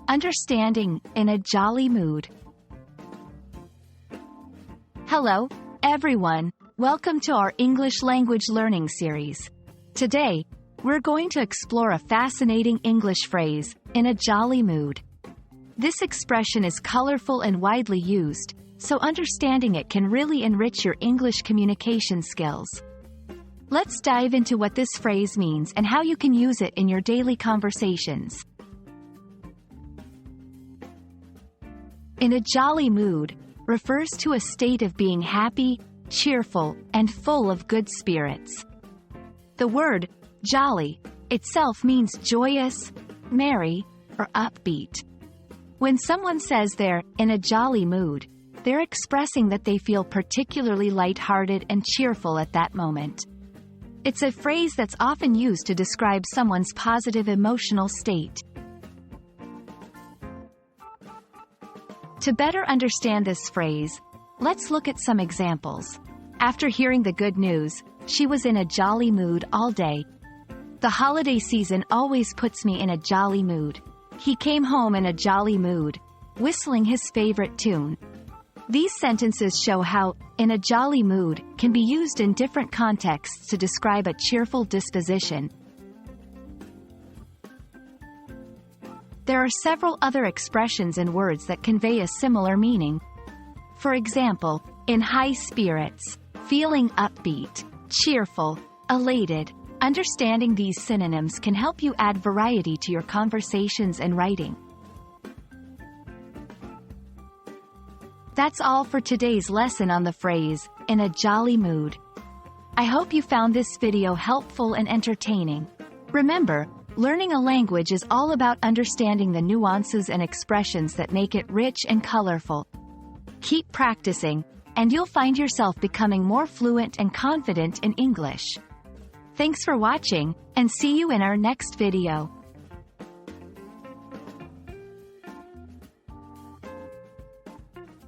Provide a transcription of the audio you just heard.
Understanding, in a jolly mood. Hello, everyone. Welcome to our English language learning series. Today, we're going to explore a fascinating English phrase, in a jolly mood. This expression is colorful and widely used, so understanding it can really enrich your English communication skills. Let's dive into what this phrase means and how you can use it in your daily conversations. In a jolly mood refers to a state of being happy, cheerful, and full of good spirits. The word jolly itself means joyous, merry, or upbeat. When someone says they're in a jolly mood, they're expressing that they feel particularly lighthearted and cheerful at that moment. It's a phrase that's often used to describe someone's positive emotional state. To better understand this phrase, let's look at some examples. After hearing the good news, she was in a jolly mood all day. The holiday season always puts me in a jolly mood. He came home in a jolly mood, whistling his favorite tune. These sentences show how, in a jolly mood, can be used in different contexts to describe a cheerful disposition. There are several other expressions and words that convey a similar meaning. For example, in high spirits, feeling upbeat, cheerful, elated. Understanding these synonyms can help you add variety to your conversations and writing. That's all for today's lesson on the phrase, in a jolly mood. I hope you found this video helpful and entertaining. Remember, learning a language is all about understanding the nuances and expressions that make it rich and colorful. Keep practicing, and you'll find yourself becoming more fluent and confident in English. Thanks for watching, and see you in our next video.